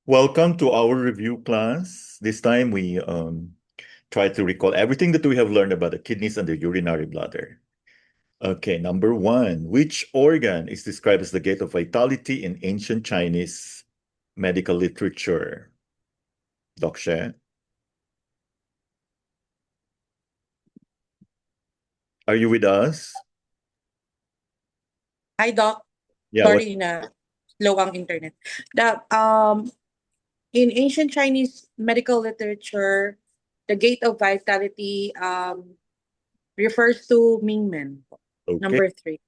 Welcome to our review class. This time we try to recall everything that we have learned about the kidneys and the urinary bladder. Okay, number one, which organ is described as the gate of vitality in ancient Chinese medical literature? Doc She, are you with us? Hi, Doc. Yeah, what? Sorry na slow ang internet. In ancient Chinese medical literature, the gate of vitality refers to Mingmen. Okay. Number three.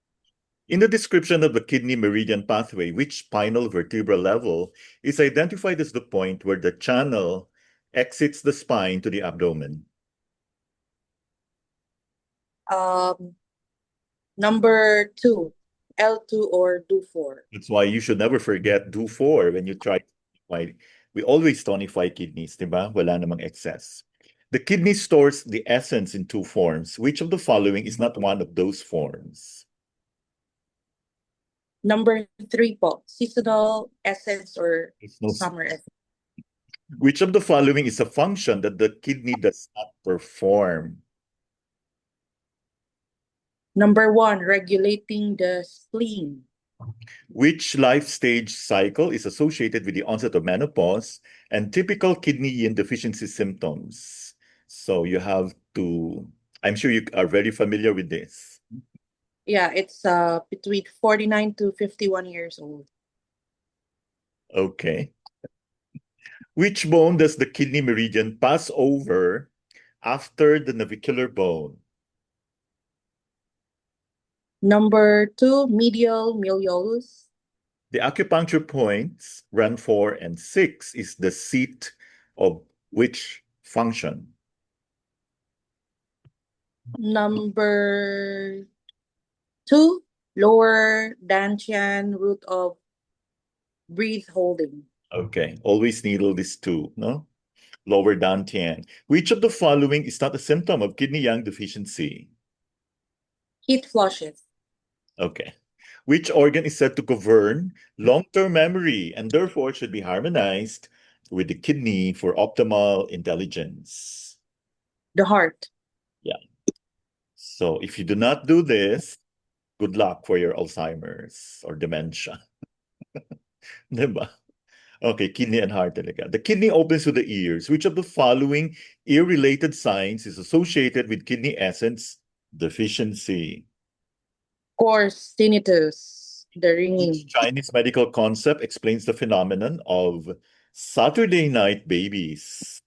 In the description of the kidney meridian pathway, which spinal vertebral level is identified as the point where the channel exits the spine to the abdomen? Um, Number two, L2 or Do4. That's why you should never forget do four when you try to tonify. We always tonify kidneys, di ba? Wala namang excess. The kidney stores the essence in two forms. Which of the following is not one of those forms? Number three po, seasonal essence or There's no, summer essence. which of the following is a function that the kidney does not perform? Number one, regulating the spleen. Which life stage cycle is associated with the onset of menopause and typical kidney yin deficiency symptoms? So you have to, I'm sure you are very familiar with this. Yeah, it's between 49 to 51 years old. Okay. Which bone does the kidney meridian pass over after the navicular bone? Number two, medial malleolus. The acupuncture points, run 4 and 6, is the seat of which function? Number two, lower dantian root of breath holding. Okay, always needle this two, no? Lower dantian. Which of the following is not a symptom of kidney yang deficiency? Heat flushes. Okay. Which organ is said to govern long-term memory and therefore should be harmonized with the kidney for optimal intelligence? The heart. Yeah. So if you do not do this, good luck for your Alzheimer's or dementia. Diba? Okay, kidney and heart talaga. The kidney opens to the ears. Which of the following ear-related signs is associated with kidney essence deficiency? Of course, tinnitus. The Which ringing. Chinese medical concept explains the phenomenon of Saturday night babies?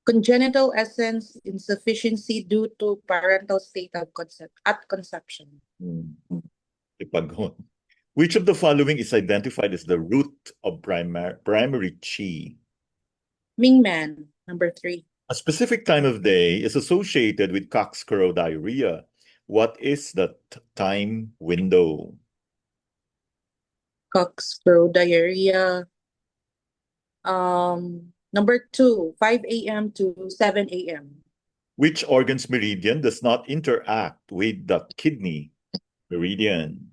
Congenital essence insufficiency due to parental state of at conception. Hmm. Ipagod. Which of the following is identified as the root of primary chi? Mingman. Number three. A specific time of day is associated with coxcrow diarrhea. What is the time window? Coxborough diarrhea. Number two, 5 a.m. to 7 a.m. Which organ's meridian does not interact with the kidney meridian?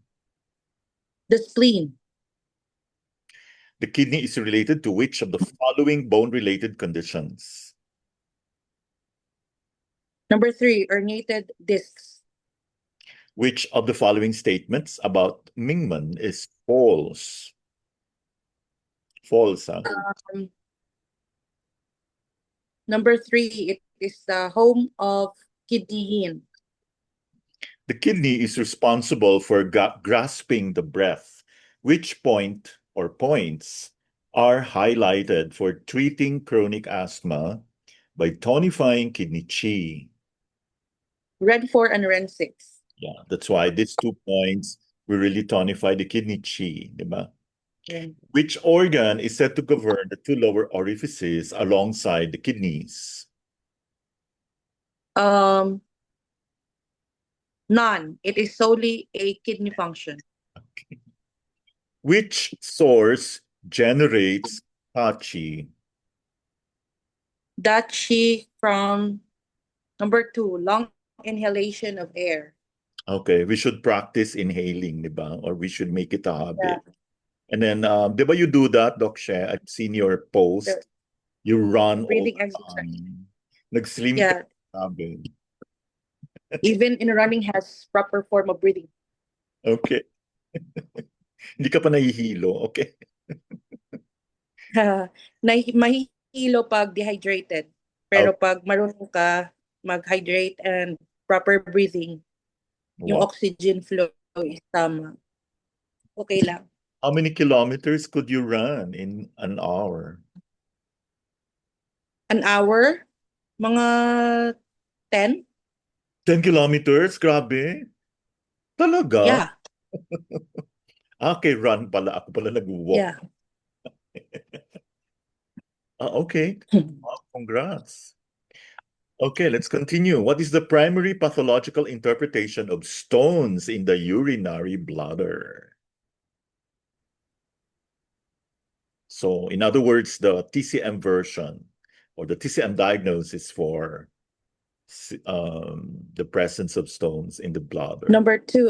The spleen. The kidney is related to which of the following bone-related conditions? Number three, herniated discs. Which of the following statements about Mingman is false? False, huh? Um, Number three, it is the home of kidney yin. The kidney is responsible for grasping the breath. Which point or points are highlighted for treating chronic asthma by tonifying kidney chi? Red 4 and Ren 6. Yeah, that's why these 2 points will really tonify the kidney chi, diba? Yeah. Which organ is said to govern the two lower orifices alongside the kidneys? Um, None. It is solely a kidney function. Which source generates chi? That she from number two, long inhalation of air. Okay, we should practice inhaling, diba? Or we should make it a Yeah. habit. And then, di ba you do that, Doc She? I've seen your The post. You run all breathing the exercise. time. Nag-slim ka. Yeah, Sabi. even in running has proper form of breathing. Okay. Hindi ka pa nahihilo. Okay. Mahihilo pag dehydrated. Oh, Pero pag marunong ka mag-hydrate and proper breathing, yung wow. oxygen flow is tama. Okay lang. How many kilometers could you run in an hour? An hour, mga 10? 10 kilometers? Grabe. Talaga? Yeah, Okay, run pala. Ako pala nag-walk. yeah. Okay. Wow, congrats. Okay, let's continue. What is the primary pathological interpretation of stones in the urinary bladder? So, in other words, the TCM version or the TCM diagnosis for the presence of stones in the bladder. Number two,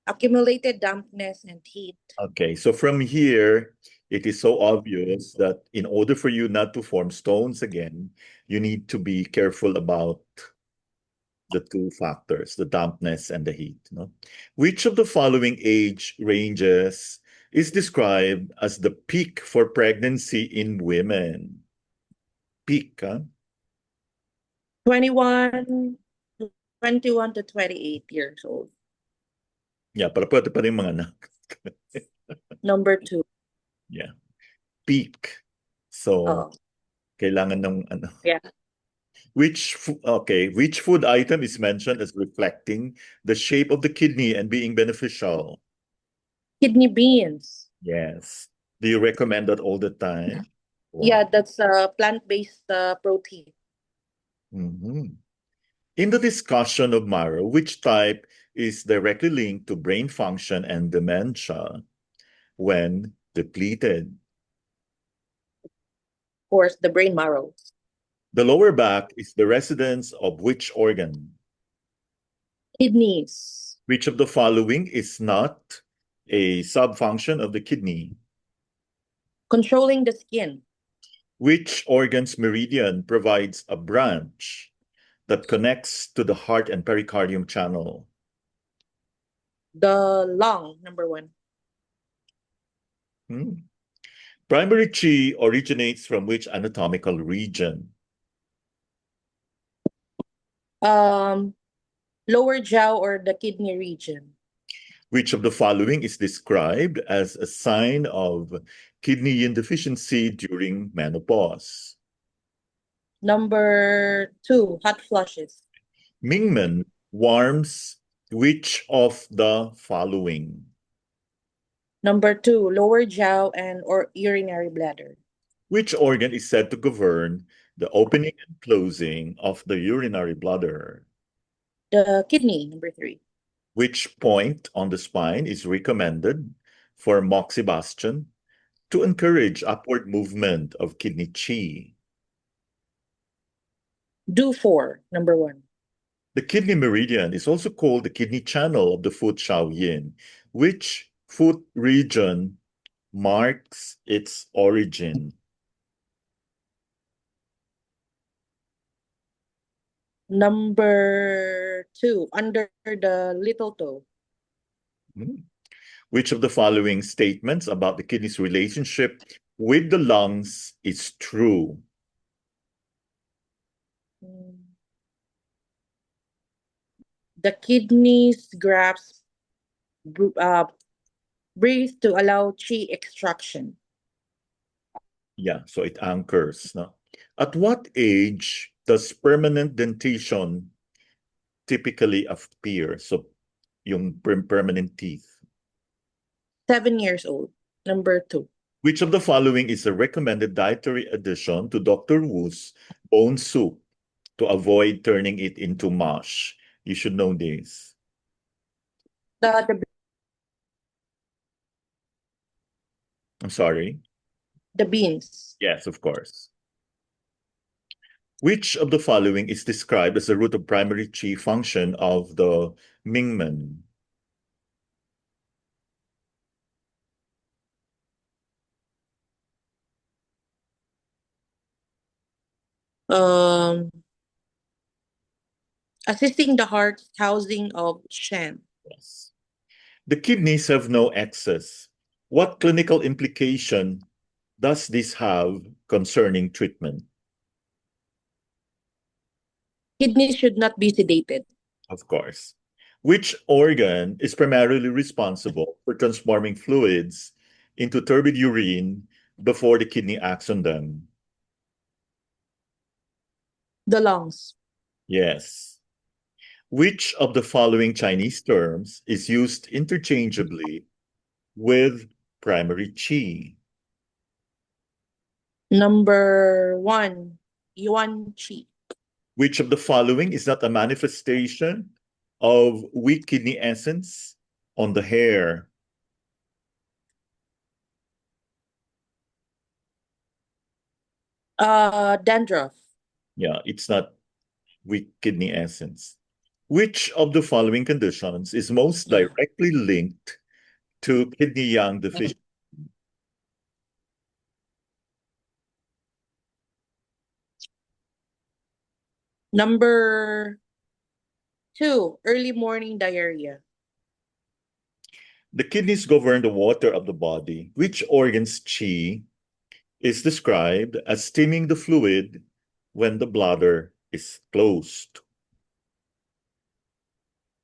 accumulated dampness and heat. Okay, so from here, it is so obvious that in order for you not to form stones again, you need to be careful about the two factors, the dampness and the heat. No? Which of the following age ranges is described as the peak for pregnancy in women? Peak, huh? 21, 21 to 28 years old. Yeah, para pwede pa rin mga anak. Number two. Yeah, peak. So, Oh, kailangan ng ano. yeah. Which food item is mentioned as reflecting the shape of the kidney and being beneficial? Kidney beans. Yes. Do you recommend that all the time? Wow. Yeah, that's a plant-based protein. Mhm. In the discussion of marrow, which type is directly linked to brain function and dementia when depleted? Of course, the brain marrow. The lower back is the residence of which organ? Kidneys. Which of the following is not a subfunction of the kidney? Controlling the skin. Which organ's meridian provides a branch that connects to the heart and pericardium channel? The lung, number one. Hmm. Primary chi originates from which anatomical region? Um, Lower jaw or the kidney region. Which of the following is described as a sign of kidney yin deficiency during menopause? Number two, hot flushes. Mingmen warms which of the following? Number two, lower jaw and or urinary bladder. Which organ is said to govern the opening and closing of the urinary bladder? The kidney, number three. Which point on the spine is recommended for moxibustion to encourage upward movement of kidney qi? Do four, number one. The kidney meridian is also called the kidney channel of the foot Shao Yin. Which foot region marks its origin? Number two, under the little toe. Hmm. Which of the following statements about the kidney's relationship with the lungs is true? Mm. The kidneys grasp, uh, breathe to allow chi extraction. Yeah, so it anchors. No? At what age does permanent dentition typically appear? So yung permanent teeth. 7 years old, number two. Which of the following is a recommended dietary addition to Dr. Wu's bone soup to avoid turning it into mush? You should know this. The I'm sorry. the beans. Yes, of course. Which of the following is described as the root of primary chi function of the Mingmen? Um, assisting the heart's housing of Shen. Yes. The kidneys have no excess. What clinical implication does this have concerning treatment? Kidneys should not be sedated. Of course. Which organ is primarily responsible for transforming fluids into turbid urine before the kidney acts on them? The lungs. Yes. Which of the following Chinese terms is used interchangeably with primary qi? Number one, Yuan Qi. Which of the following is not a manifestation of weak kidney essence on the hair? Dandruff. Yeah, it's not weak kidney essence. Which of the following conditions is most directly linked to kidney yang deficiency? Number two, early morning diarrhea. The kidneys govern the water of the body. Which organ's qi is described as steaming the fluid when the bladder is closed?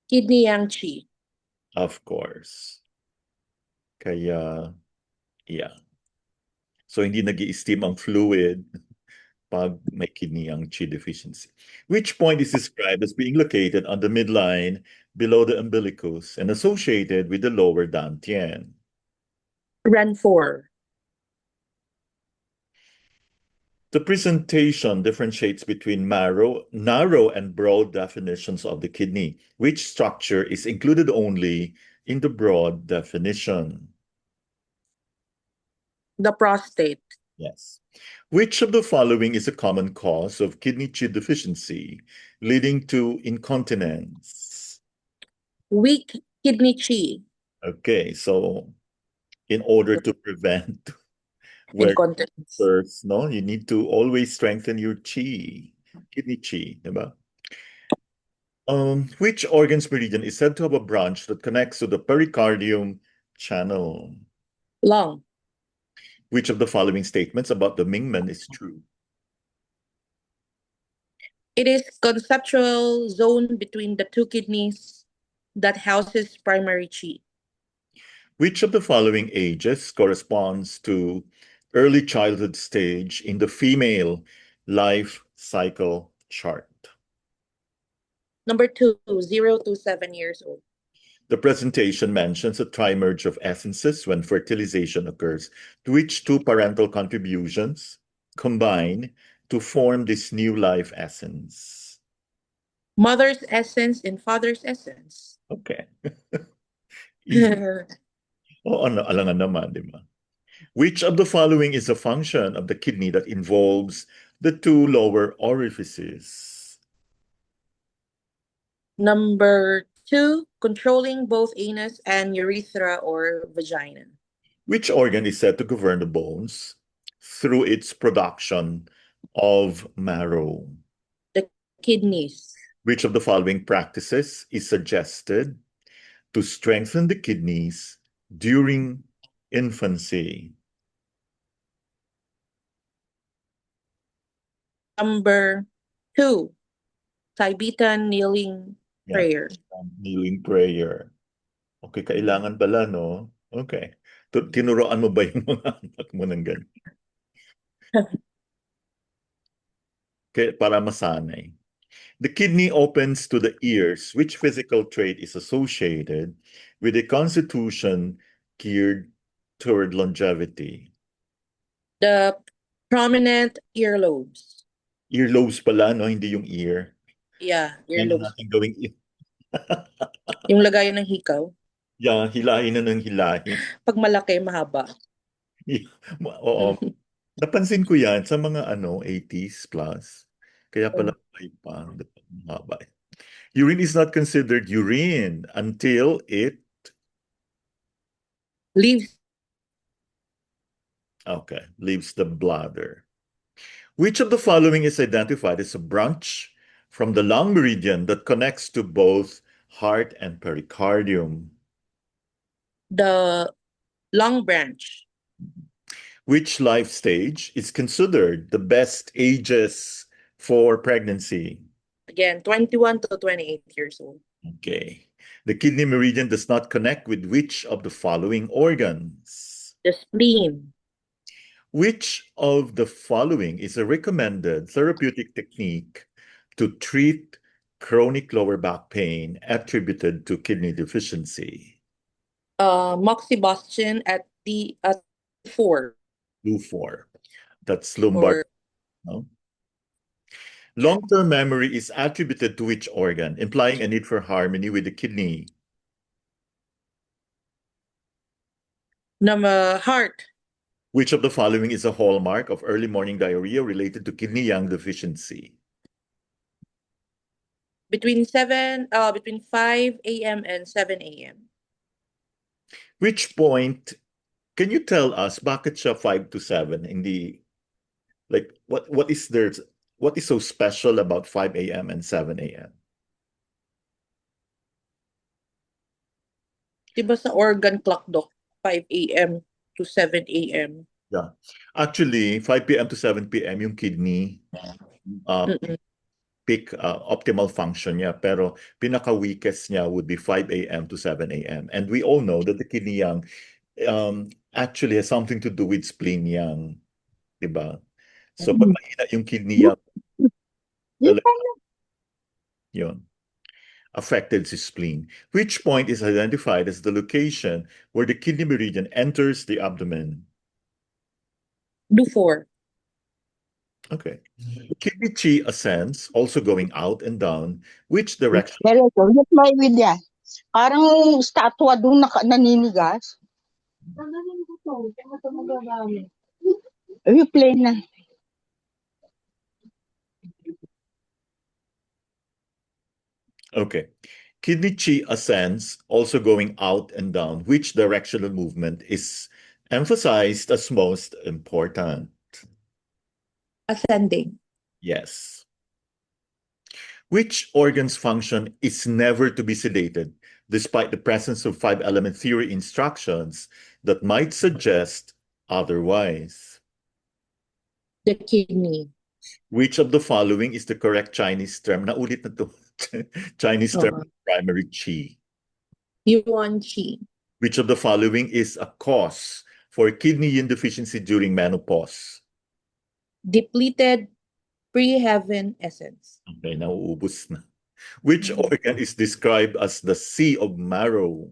Kidney yang Qi. Of course. Kaya, yeah. So hindi nag-i-steam ang fluid pag may kidney ang qi deficiency. Which point is described as being located on the midline below the umbilicus and associated with the lower dantian? Ran 4. The presentation differentiates between narrow and broad definitions of the kidney. Which structure is included only in the broad definition? The prostate. Yes. Which of the following is a common cause of kidney qi deficiency leading to incontinence? Weak kidney Qi. Okay, so in order to prevent where Incontinence. first, no, you need to always strengthen your qi, kidney qi, diba? Which organ's meridian is said to have a branch that connects to the pericardium channel? Lung. Which of the following statements about the Mingmen is true? It is conceptual zone between the two kidneys that houses primary Qi. Which of the following ages corresponds to early childhood stage in the female life cycle chart? Number two, 0 to 7 years old. The presentation mentions a trimerge of essences when fertilization occurs, to which two parental contributions combine to form this new life essence. Mother's essence and father's essence. Okay. Easy. Oo, alangan naman, di ba? Which of the following is a function of the kidney that involves the two lower orifices? Number two, controlling both anus and urethra or vagina. Which organ is said to govern the bones through its production of marrow? The kidneys. Which of the following practices is suggested to strengthen the kidneys during infancy? Number two, Tibetan kneeling Yeah, prayer. kneeling prayer. Okay, kailangan pala, no? Okay. Tinuruan mo ba yung mga anak mo ng ganyan? Okay, para masanay. The kidney opens to the ears. Which physical trait is associated with a constitution geared toward longevity? The prominent earlobes. Earlobes pala, no? Hindi yung ear. Yeah, Yan ang earlobes. natin gawing Yung lagayan ng hikaw. yeah, hilahin na ng hilahin. Pag malaki, mahaba. Oo. Napansin ko yan sa mga 80s plus. Kaya pala may pa. Mahaba. Urine is not considered urine until it, Leaves. okay, leaves the bladder. Which of the following is identified as a branch from the lung meridian that connects to both heart and pericardium? The long branch. Which life stage is considered the best ages for pregnancy? Again, 21 to 28 years old. Okay. The kidney meridian does not connect with which of the following organs? The spleen. Which of the following is a recommended therapeutic technique to treat chronic lower back pain attributed to kidney deficiency? Moxibustion at the 4 Lufor. That's lumbar. or No? yeah. Long-term memory is attributed to which organ, implying a need for harmony with the kidney? Number heart. Which of the following is a hallmark of early morning diarrhea related to kidney yang deficiency? Between 5 a.m. and 7 a.m. Which point, can you tell us bakit siya 5 to 7 in the, like, what is so special about 5 a.m. and 7 a.m.? Diba sa organ clock, Doc? 5 a.m. to 7 a.m. Yeah. Actually, 5 p.m. to 7 p.m. yung kidney uh, Mm-mm. peak optimal function niya. Pero pinaka-weakest niya would be 5 a.m. to 7 a.m. And we all know that the kidney yang actually has something to do with spleen yang. Diba? So pag mahina yung kidney yang, talaga yun, affected si spleen. Which point is identified as the location where the kidney meridian enters the abdomen? Do 4. Okay. Kidney chi ascends, also going out and down. Which direction? Diretso, ulit may widya. Parang statwa doon naninigas. Replay na. Okay. Kidney chi ascends, also going out and down. Which directional movement is emphasized as most important? Ascending. Yes. Which organ's function is never to be sedated, despite the presence of five-element theory instructions that might suggest otherwise? The kidney. Which of the following is the correct Chinese term? Naulit na to. Chinese term Uh, of primary qi. Yuan Chi. Which of the following is a cause for kidney yin deficiency during menopause? Depleted pre-heaven essence. Okay, nauubos na. Which organ is described as the sea of marrow?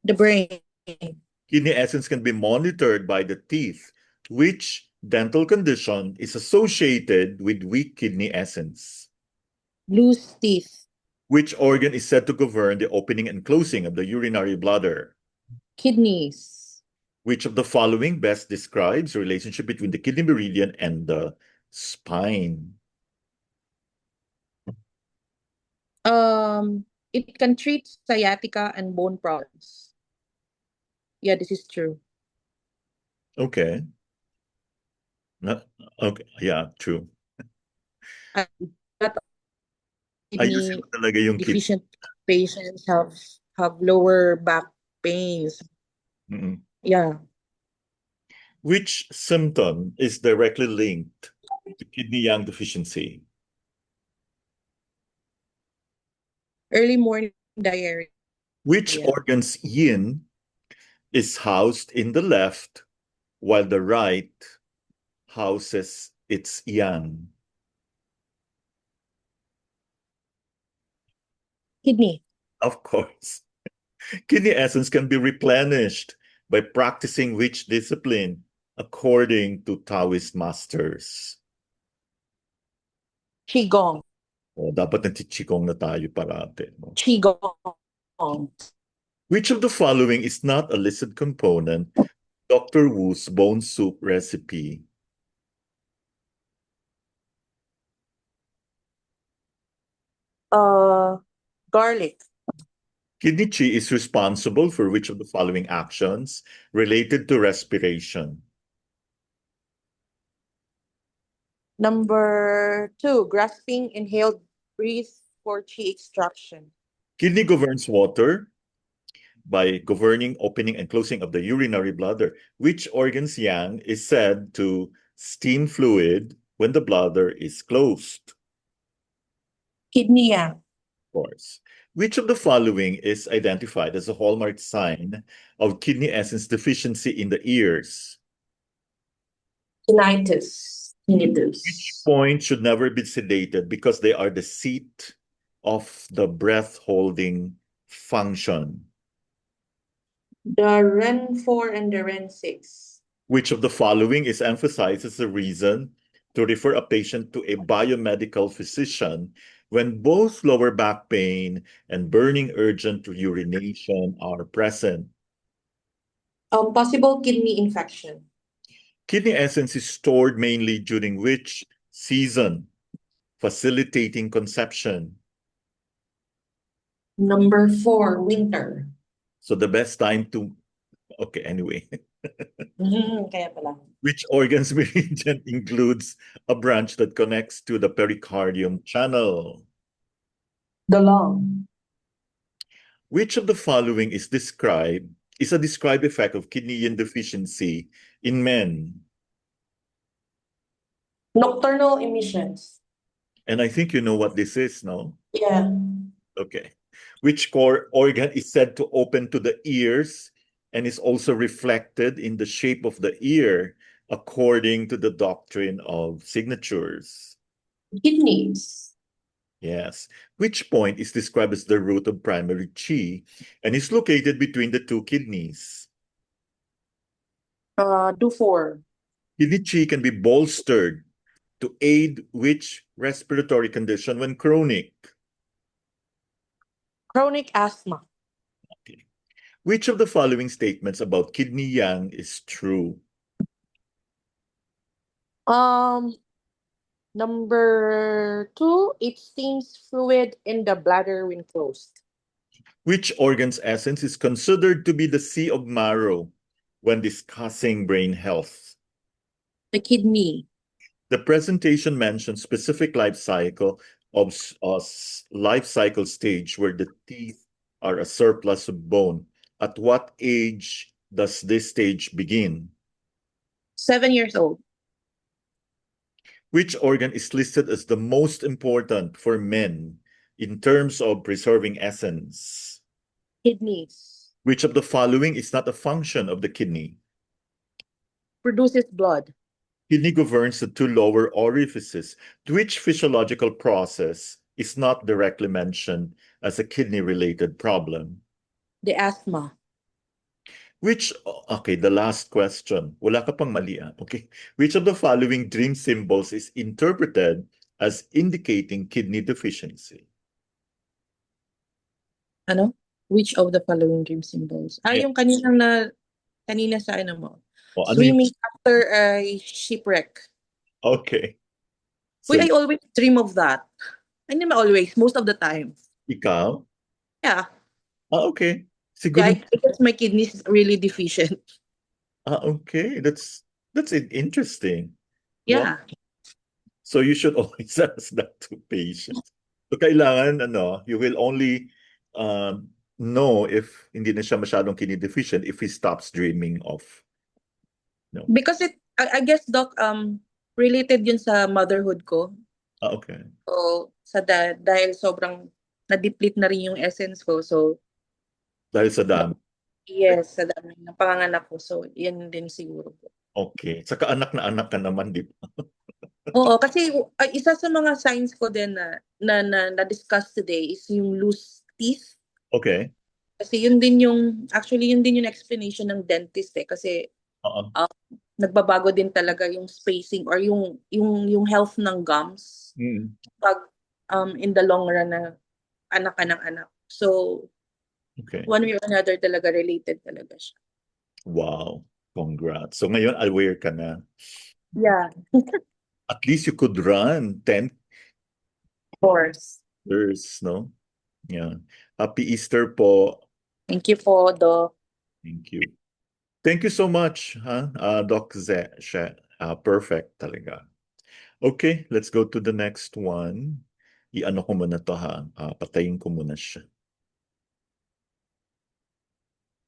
The brain. Kidney essence can be monitored by the teeth. Which dental condition is associated with weak kidney essence? Loose teeth. Which organ is said to govern the opening and closing of the urinary bladder? Kidneys. Which of the following best describes the relationship between the kidney meridian and the spine? It can treat sciatica and bone problems. Yeah, this is true. Okay. Okay. Yeah, true. A lot of Ayusin kidney mo talaga yung kidney. deficient patients have lower back pains. Mm-mm. Yeah. Which symptom is directly linked to kidney yang deficiency? Early morning diarrhea. Which Yeah. organ's yin is housed in the left while the right houses its yang? Kidney. Of course. Kidney essence can be replenished by practicing which discipline according to Taoist masters? Qigong. O, dapat nagchichikong na tayo parate. No? Qigong. Which of the following is not a listed component Dr. Wu's bone soup recipe? Garlic. Kidney chi is responsible for which of the following actions related to respiration? Number 2, grasping inhaled breath for chi extraction. Kidney governs water by governing opening and closing of the urinary bladder, which organ's yang is said to steam fluid when the bladder is closed. Kidney yang. Of course. Which of the following is identified as a hallmark sign of kidney essence deficiency in the ears? Tinnitus. Which point should never be sedated because they are the seat of the breath holding function? The REN 4 and the REN 6. Which of the following is emphasized as a reason to refer a patient to a biomedical physician when both lower back pain and burning urgent urination are present? Possible kidney infection. Kidney essence is stored mainly during which season, facilitating conception? Number 4, winter. So the best time to, okay, anyway. Kaya pala. Which organ's meridian includes a branch that connects to the pericardium channel? The lung. Which of the following is a described effect of kidney yin deficiency in men? Nocturnal emissions. And I think you know what this is, no? Yeah. Okay. Which core organ is said to open to the ears and is also reflected in the shape of the ear according to the doctrine of signatures? Kidneys. Yes. Which point is described as the root of primary chi and is located between the two kidneys? Do 4. Kidney chi can be bolstered to aid which respiratory condition when chronic? Chronic asthma. Okay. Which of the following statements about kidney yang is true? Number 2, it steams fluid in the bladder when closed. Which organ's essence is considered to be the sea of marrow when discussing brain health? The kidney. The presentation mentions specific life cycle of life cycle stage where the teeth are a surplus of bone. At what age does this stage begin? 7 years old. Which organ is listed as the most important for men in terms of preserving essence? Kidneys. Which of the following is not a function of the kidney? Produces blood. Kidney governs the two lower orifices. Which physiological process is not directly mentioned as a kidney-related problem? The asthma. Okay, the last question. Wala ka pang mali, ah. Okay. Which of the following dream symbols is interpreted as indicating kidney deficiency? Ano? Which of the following dream symbols? Yeah. Yung kanina sa ano mo. O, ano Swimming after a shipwreck. Okay. So, Uy, I always dream of that. Hindi naman always, most of the time. ikaw? Yeah. Okay. Yeah, Siguro, I guess my kidney is really deficient. okay. That's interesting. Yeah. Wow. So you should always ask that to patients. So kailangan, you will only know if hindi na siya masyadong kidney deficient if he stops dreaming of. No. Because I guess, Doc, related yun sa motherhood ko. Okay. So, dahil sobrang na-deplete na rin yung essence ko. So, Dahil sa dami. yes, sa dami ng panganganak ko. So, yan din siguro po. Okay. Saka anak na anak ka naman, di ba? Oo, kasi isa sa mga signs ko din na-discuss today is yung loose teeth. Okay. Kasi yun din yung explanation ng dentist eh. Kasi nagbabago din talaga yung spacing or yung health ng gums pag in the long run na anak ka ng anak. So, Okay. one way or another talaga related talaga siya. Wow. Congrats. So ngayon, aware ka na. Yeah. At least you could run 10 Of course. years, no? Yeah. Happy Easter po. Thank you po, Doc. Thank you. Thank you so much, Doc Ze. Perfect talaga. Okay, let's go to the next one. I-ano ko muna to ha. Patayin ko muna siya.